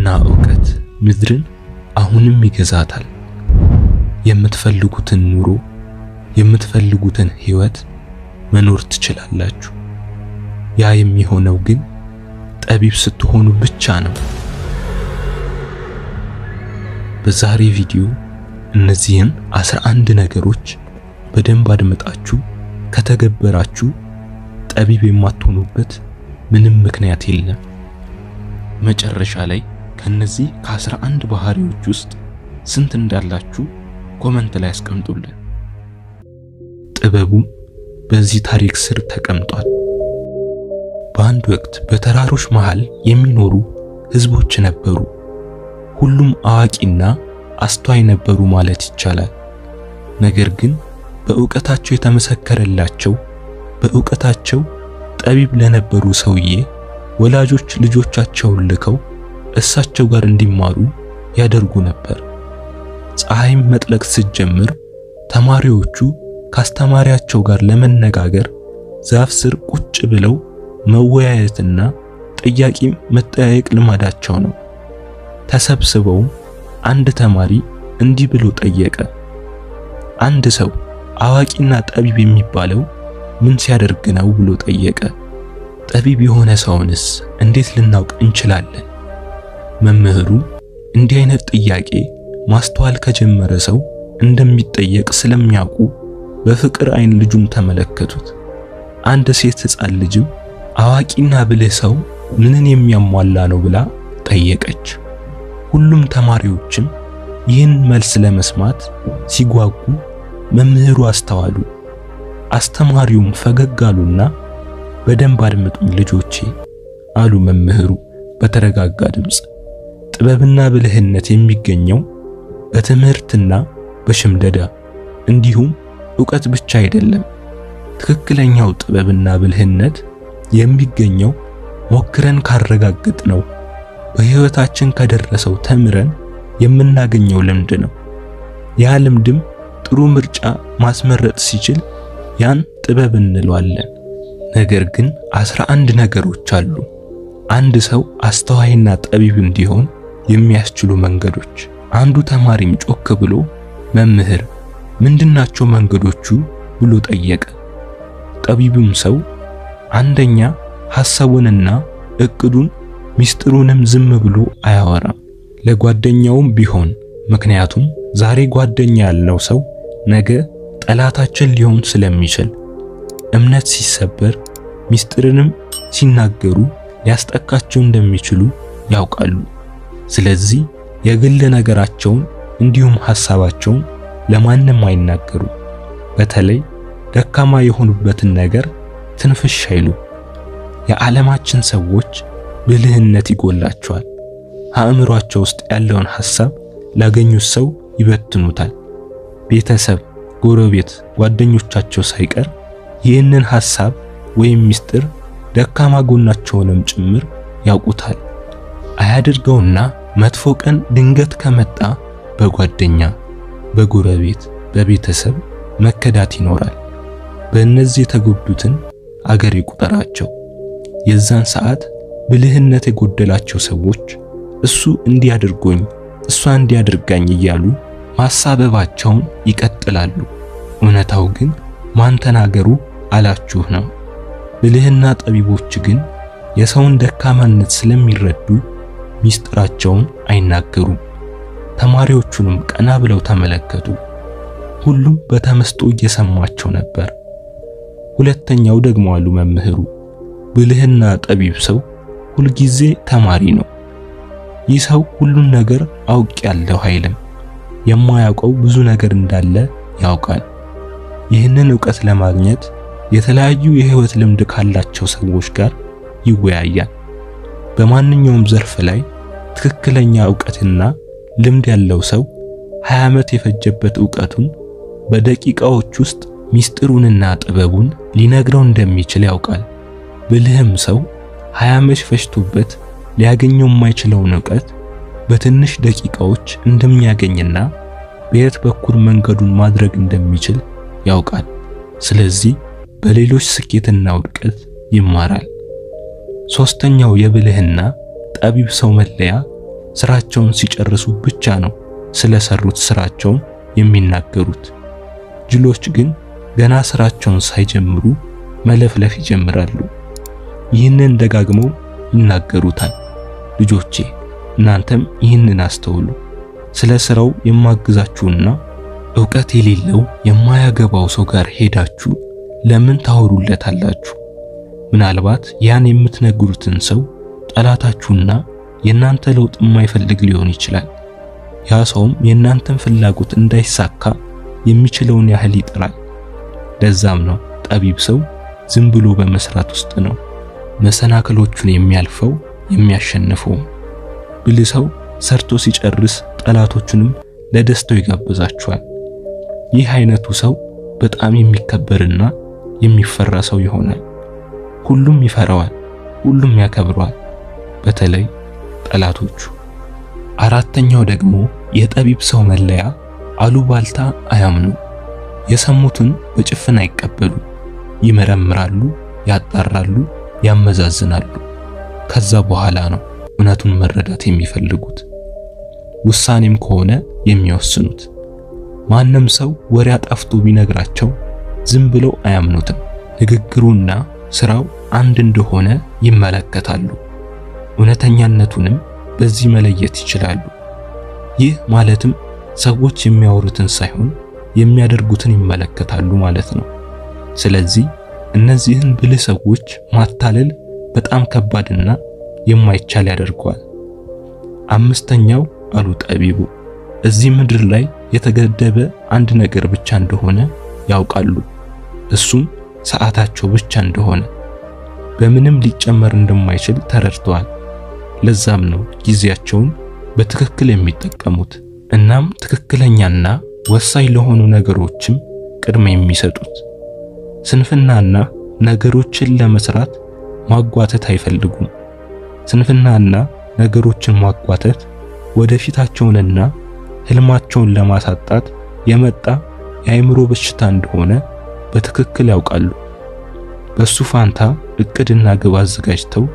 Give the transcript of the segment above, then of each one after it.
ጥበብና ዕውቀት ምድርን አሁንም ይገዛታል። የምትፈልጉትን ኑሮ፣ የምትፈልጉትን ህይወት መኖር ትችላላችሁ። ያ የሚሆነው ግን ጠቢብ ስትሆኑ ብቻ ነው። በዛሬ ቪዲዮ እነዚህን 11 ነገሮች በደንብ አድምጣችሁ ከተገበራችሁ ጠቢብ የማትሆኑበት ምንም ምክንያት የለም። መጨረሻ ላይ ከነዚህ ከ11 ባህሪዎች ውስጥ ስንት እንዳላችሁ ኮመንት ላይ አስቀምጡልን። ጥበቡም በዚህ ታሪክ ስር ተቀምጧል። በአንድ ወቅት በተራሮች መሃል የሚኖሩ ህዝቦች ነበሩ። ሁሉም አዋቂና አስተዋይ ነበሩ ማለት ይቻላል። ነገር ግን በዕውቀታቸው የተመሰከረላቸው በዕውቀታቸው ጠቢብ ለነበሩ ሰውዬ ወላጆች ልጆቻቸውን ልከው እሳቸው ጋር እንዲማሩ ያደርጉ ነበር። ፀሐይም መጥለቅ ስትጀምር ተማሪዎቹ ከአስተማሪያቸው ጋር ለመነጋገር ዛፍ ስር ቁጭ ብለው መወያየትና ጥያቄም መጠያየቅ ልማዳቸው ነው። ተሰብስበው አንድ ተማሪ እንዲህ ብሎ ጠየቀ። አንድ ሰው አዋቂና ጠቢብ የሚባለው ምን ሲያደርግ ነው ብሎ ጠየቀ። ጠቢብ የሆነ ሰውንስ እንዴት ልናውቅ እንችላለን? መምህሩ እንዲህ አይነት ጥያቄ ማስተዋል ከጀመረ ሰው እንደሚጠየቅ ስለሚያውቁ በፍቅር አይን ልጁን ተመለከቱት። አንድ ሴት ሕፃን ልጅም አዋቂና ብልህ ሰው ምንን የሚያሟላ ነው ብላ ጠየቀች። ሁሉም ተማሪዎችም ይህን መልስ ለመስማት ሲጓጉ መምህሩ አስተዋሉ። አስተማሪውም ፈገግ አሉና በደንብ አድምጡኝ ልጆቼ አሉ መምህሩ በተረጋጋ ድምፅ። ጥበብና ብልህነት የሚገኘው በትምህርትና በሽምደዳ እንዲሁም ዕውቀት ብቻ አይደለም። ትክክለኛው ጥበብና ብልህነት የሚገኘው ሞክረን ካረጋገጥነው በህይወታችን ከደረሰው ተምረን የምናገኘው ልምድ ነው። ያ ልምድም ጥሩ ምርጫ ማስመረጥ ሲችል ያን ጥበብ እንለዋለን። ነገር ግን 11 ነገሮች አሉ አንድ ሰው አስተዋይና ጠቢብ እንዲሆን የሚያስችሉ መንገዶች። አንዱ ተማሪም ጮክ ብሎ መምህር ምንድናቸው መንገዶቹ ብሎ ጠየቀ። ጠቢብም ሰው አንደኛ ሐሳቡንና እቅዱን ሚስጥሩንም ዝም ብሎ አያወራም፣ ለጓደኛውም ቢሆን። ምክንያቱም ዛሬ ጓደኛ ያልነው ሰው ነገ ጠላታችን ሊሆን ስለሚችል። እምነት ሲሰበር ሚስጥርንም ሲናገሩ ሊያስጠቃቸው እንደሚችሉ ያውቃሉ። ስለዚህ የግል ነገራቸውን እንዲሁም ሐሳባቸውን ለማንም አይናገሩ። በተለይ ደካማ የሆኑበትን ነገር ትንፍሽ አይሉ። የዓለማችን ሰዎች ብልህነት ይጎላቸዋል። አእምሯቸው ውስጥ ያለውን ሐሳብ ላገኙት ሰው ይበትኑታል። ቤተሰብ፣ ጎረቤት፣ ጓደኞቻቸው ሳይቀር ይህንን ሐሳብ ወይም ሚስጥር ደካማ ጎናቸውንም ጭምር ያውቁታል። አያድርገውና መጥፎ ቀን ድንገት ከመጣ በጓደኛ፣ በጎረቤት፣ በቤተሰብ መከዳት ይኖራል። በእነዚህ የተጎዱትን አገር ይቁጠራቸው። የዛን ሰዓት ብልህነት የጎደላቸው ሰዎች እሱ እንዲያድርጎኝ እሷ እንዲያድርጋኝ እያሉ ማሳበባቸውን ይቀጥላሉ። እውነታው ግን ማን ተናገሩ አላችሁ ነው። ብልህና ጠቢቦች ግን የሰውን ደካማነት ስለሚረዱ ሚስጥራቸውን አይናገሩም። ተማሪዎቹንም ቀና ብለው ተመለከቱ። ሁሉም በተመስጦ እየሰማቸው ነበር። ሁለተኛው ደግሞ አሉ መምህሩ፣ ብልህና ጠቢብ ሰው ሁልጊዜ ተማሪ ነው። ይህ ሰው ሁሉን ነገር አውቄያለሁ አይልም። የማያውቀው ብዙ ነገር እንዳለ ያውቃል። ይህንን ዕውቀት ለማግኘት የተለያዩ የህይወት ልምድ ካላቸው ሰዎች ጋር ይወያያል። በማንኛውም ዘርፍ ላይ ትክክለኛ ዕውቀትና ልምድ ያለው ሰው 20 ዓመት የፈጀበት ዕውቀቱን በደቂቃዎች ውስጥ ሚስጥሩንና ጥበቡን ሊነግረው እንደሚችል ያውቃል። ብልህም ሰው 20 ዓመት ፈጅቶበት ሊያገኘው የማይችለውን ዕውቀት በትንሽ ደቂቃዎች እንደሚያገኝና በየት በኩል መንገዱን ማድረግ እንደሚችል ያውቃል። ስለዚህ በሌሎች ስኬትና ውድቀት ይማራል። ሶስተኛው የብልህና ጠቢብ ሰው መለያ ስራቸውን ሲጨርሱ ብቻ ነው ስለሰሩት ስራቸውን የሚናገሩት። ጅሎች ግን ገና ስራቸውን ሳይጀምሩ መለፍለፍ ይጀምራሉ። ይህንን ደጋግመው ይናገሩታል። ልጆቼ እናንተም ይህንን አስተውሉ። ስለ ስራው የማግዛችሁና ዕውቀት የሌለው የማያገባው ሰው ጋር ሄዳችሁ ለምን ታወሩለታላችሁ? ምናልባት ያን የምትነግሩትን ሰው ጠላታችሁና የናንተ ለውጥ የማይፈልግ ሊሆን ይችላል። ያ ሰውም የናንተን ፍላጎት እንዳይሳካ የሚችለውን ያህል ይጥራል። ለዛም ነው ጠቢብ ሰው ዝም ብሎ በመስራት ውስጥ ነው መሰናክሎቹን የሚያልፈው የሚያሸንፈው። ብልህ ሰው ሰርቶ ሲጨርስ ጠላቶቹንም ለደስታው ይጋብዛቸዋል። ይህ አይነቱ ሰው በጣም የሚከበርና የሚፈራ ሰው ይሆናል። ሁሉም ይፈራዋል፣ ሁሉም ያከብረዋል፣ በተለይ ጠላቶቹ። አራተኛው ደግሞ የጠቢብ ሰው መለያ አሉባልታ አያምኑ። የሰሙትን በጭፍን አይቀበሉ። ይመረምራሉ፣ ያጣራሉ፣ ያመዛዝናሉ። ከዛ በኋላ ነው እውነቱን መረዳት የሚፈልጉት። ውሳኔም ከሆነ የሚወስኑት። ማንም ሰው ወሬ አጣፍቶ ቢነግራቸው ዝም ብለው አያምኑትም። ንግግሩና ስራው አንድ እንደሆነ ይመለከታሉ። እውነተኛነቱንም በዚህ መለየት ይችላሉ። ይህ ማለትም ሰዎች የሚያወሩትን ሳይሆን የሚያደርጉትን ይመለከታሉ ማለት ነው። ስለዚህ እነዚህን ብልህ ሰዎች ማታለል በጣም ከባድና የማይቻል ያደርገዋል። አምስተኛው አሉ ጠቢቡ፣ እዚህ ምድር ላይ የተገደበ አንድ ነገር ብቻ እንደሆነ ያውቃሉ። እሱም ሰዓታቸው ብቻ እንደሆነ፣ በምንም ሊጨመር እንደማይችል ተረድተዋል። ለዛም ነው ጊዜያቸውን በትክክል የሚጠቀሙት። እናም ትክክለኛና ወሳኝ ለሆኑ ነገሮችም ቅድሚያ የሚሰጡት። ስንፍናና ነገሮችን ለመስራት ማጓተት አይፈልጉም። ስንፍናና ነገሮችን ማጓተት ወደፊታቸውንና ህልማቸውን ለማሳጣት የመጣ የአእምሮ በሽታ እንደሆነ በትክክል ያውቃሉ። በሱ ፋንታ እቅድና ግብ አዘጋጅተው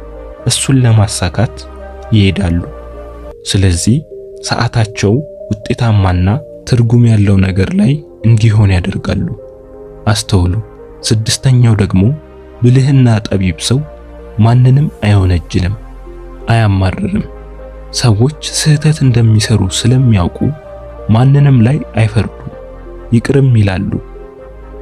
እሱን ለማሳካት ይሄዳሉ። ስለዚህ ሰዓታቸው ውጤታማና ትርጉም ያለው ነገር ላይ እንዲሆን ያደርጋሉ። አስተውሉ። ስድስተኛው ደግሞ ብልህና ጠቢብ ሰው ማንንም አይወነጅልም፣ አያማርርም። ሰዎች ስህተት እንደሚሰሩ ስለሚያውቁ ማንንም ላይ አይፈርዱ፣ ይቅርም ይላሉ።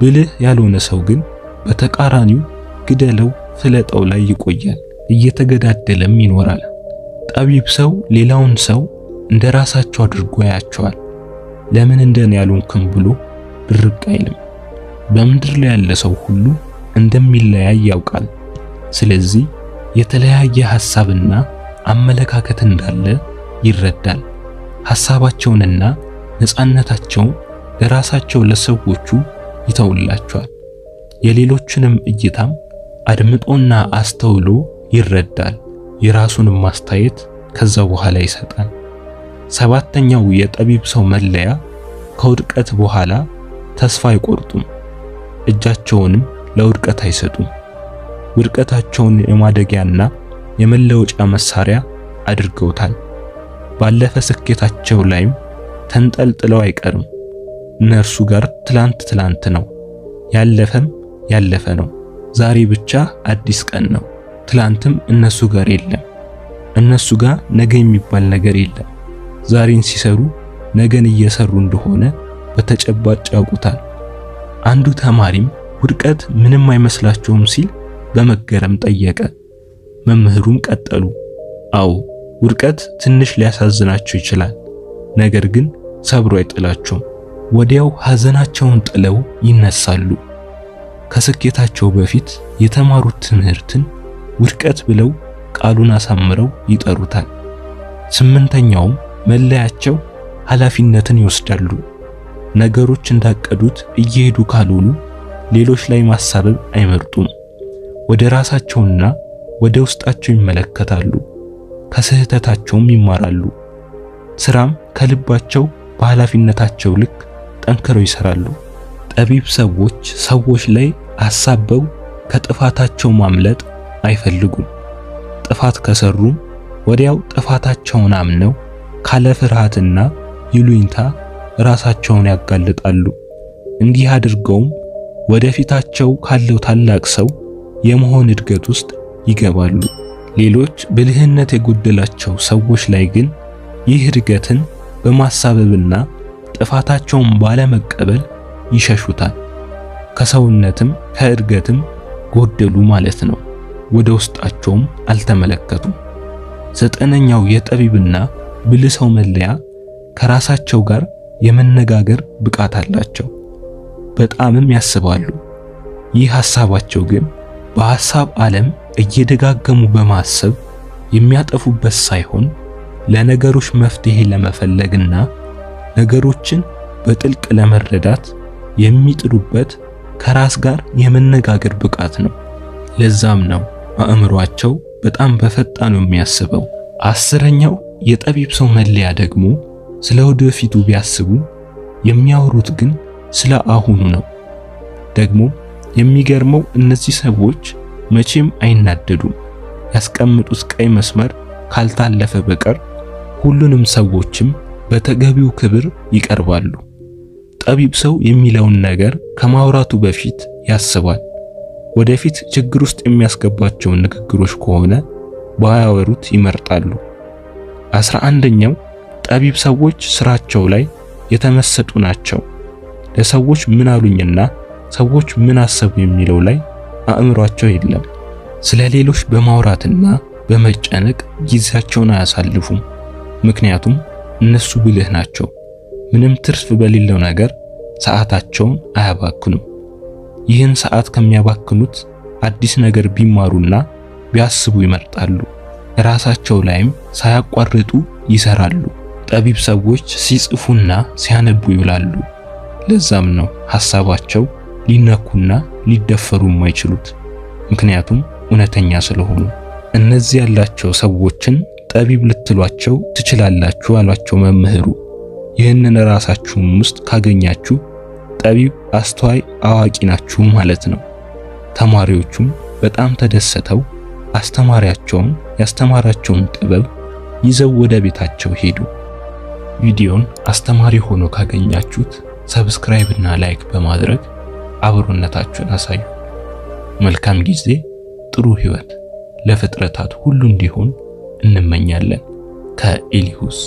ብልህ ያልሆነ ሰው ግን በተቃራኒው ግደለው ፍለጠው ላይ ይቆያል፣ እየተገዳደለም ይኖራል። ጠቢብ ሰው ሌላውን ሰው እንደራሳቸው አድርጎ ያያቸዋል። ለምን እንደኔ ያሉንክም ብሎ ድርቅ አይልም። በምድር ላይ ያለ ሰው ሁሉ እንደሚለያይ ያውቃል። ስለዚህ የተለያየ ሐሳብና አመለካከት እንዳለ ይረዳል። ሐሳባቸውንና ነፃነታቸውን ለራሳቸው ለሰዎቹ ይተውላቸዋል። የሌሎችንም እይታም አድምጦና አስተውሎ ይረዳል። የራሱንም ማስተያየት ከዛ በኋላ ይሰጣል። ሰባተኛው የጠቢብ ሰው መለያ ከውድቀት በኋላ ተስፋ አይቆርጡም፣ እጃቸውንም ለውድቀት አይሰጡም። ውድቀታቸውን የማደጊያና የመለወጫ መሳሪያ አድርገውታል። ባለፈ ስኬታቸው ላይም ተንጠልጥለው አይቀርም። እነርሱ ጋር ትላንት ነው፣ ያለፈም ያለፈ ነው። ዛሬ ብቻ አዲስ ቀን ነው። ትላንትም እነሱ ጋር የለም። እነሱ ጋር ነገ የሚባል ነገር የለም። ዛሬን ሲሰሩ ነገን እየሰሩ እንደሆነ በተጨባጭ ያውቁታል። አንዱ ተማሪም ውድቀት ምንም አይመስላቸውም ሲል በመገረም ጠየቀ። መምህሩም ቀጠሉ፣ አዎ ውድቀት ትንሽ ሊያሳዝናቸው ይችላል፣ ነገር ግን ሰብሮ አይጥላቸውም። ወዲያው ሐዘናቸውን ጥለው ይነሳሉ። ከስኬታቸው በፊት የተማሩት ትምህርትን ውድቀት ብለው ቃሉን አሳምረው ይጠሩታል። ስምንተኛውም መለያቸው ኃላፊነትን ይወስዳሉ። ነገሮች እንዳቀዱት እየሄዱ ካልሆኑ ሌሎች ላይ ማሳበብ አይመርጡም። ወደ ራሳቸውና ወደ ውስጣቸው ይመለከታሉ። ከስህተታቸውም ይማራሉ። ስራም ከልባቸው በኃላፊነታቸው ልክ ጠንክረው ይሰራሉ። ጠቢብ ሰዎች ላይ አሳበው ከጥፋታቸው ማምለጥ አይፈልጉም። ጥፋት ከሰሩም ወዲያው ጥፋታቸውን አምነው ካለ ፍርሃትና ይሉኝታ ራሳቸውን ያጋልጣሉ። እንዲህ አድርገውም ወደፊታቸው ካለው ታላቅ ሰው የመሆን እድገት ውስጥ ይገባሉ። ሌሎች ብልህነት የጎደላቸው ሰዎች ላይ ግን ይህ እድገትን በማሳበብና ጥፋታቸውን ባለመቀበል ይሸሹታል። ከሰውነትም ከእድገትም ጎደሉ ማለት ነው። ወደ ውስጣቸውም አልተመለከቱም። ዘጠነኛው የጠቢብና ብልህ ሰው መለያ ከራሳቸው ጋር የመነጋገር ብቃት አላቸው። በጣምም ያስባሉ። ይህ ሐሳባቸው ግን በሐሳብ ዓለም እየደጋገሙ በማሰብ የሚያጠፉበት ሳይሆን ለነገሮች መፍትሄ ለመፈለግና ነገሮችን በጥልቅ ለመረዳት የሚጥሩበት ከራስ ጋር የመነጋገር ብቃት ነው። ለዛም ነው አእምሯቸው በጣም በፈጣኑ የሚያስበው። አስረኛው የጠቢብ ሰው መለያ ደግሞ ስለ ወደፊቱ ቢያስቡ የሚያወሩት ግን ስለ አሁኑ ነው። ደግሞ የሚገርመው እነዚህ ሰዎች መቼም አይናደዱም። ያስቀምጡት ቀይ መስመር ካልታለፈ በቀር ሁሉንም ሰዎችም በተገቢው ክብር ይቀርባሉ። ጠቢብ ሰው የሚለውን ነገር ከማውራቱ በፊት ያስባል። ወደፊት ችግር ውስጥ የሚያስገባቸውን ንግግሮች ከሆነ ባያወሩት ይመርጣሉ። 11ኛው ጠቢብ ሰዎች ስራቸው ላይ የተመሰጡ ናቸው። ለሰዎች ምን አሉኝና ሰዎች ምን አሰቡ የሚለው ላይ አእምሯቸው የለም። ስለ ሌሎች በማውራትና በመጨነቅ ጊዜያቸውን አያሳልፉም። ምክንያቱም እነሱ ብልህ ናቸው። ምንም ትርፍ በሌለው ነገር ሰዓታቸውን አያባክኑም። ይህን ሰዓት ከሚያባክኑት አዲስ ነገር ቢማሩና ቢያስቡ ይመርጣሉ። ራሳቸው ላይም ሳያቋርጡ ይሰራሉ። ጠቢብ ሰዎች ሲጽፉና ሲያነቡ ይውላሉ። ለዛም ነው ሐሳባቸው ሊነኩና ሊደፈሩ የማይችሉት፣ ምክንያቱም እውነተኛ ስለሆኑ። እነዚህ ያላቸው ሰዎችን ጠቢብ ልትሏቸው ትችላላችሁ አሏቸው መምህሩ። ይህንን ራሳችሁም ውስጥ ካገኛችሁ ጠቢብ፣ አስተዋይ፣ አዋቂ ናችሁ ማለት ነው። ተማሪዎቹም በጣም ተደሰተው አስተማሪያቸውን ያስተማራቸውን ጥበብ ይዘው ወደ ቤታቸው ሄዱ። ቪዲዮን አስተማሪ ሆኖ ካገኛችሁት ሰብስክራይብ እና ላይክ በማድረግ አብሮነታችሁን አሳዩ። መልካም ጊዜ፣ ጥሩ ህይወት ለፍጥረታት ሁሉ እንዲሆን እንመኛለን። ከኤሊሁስ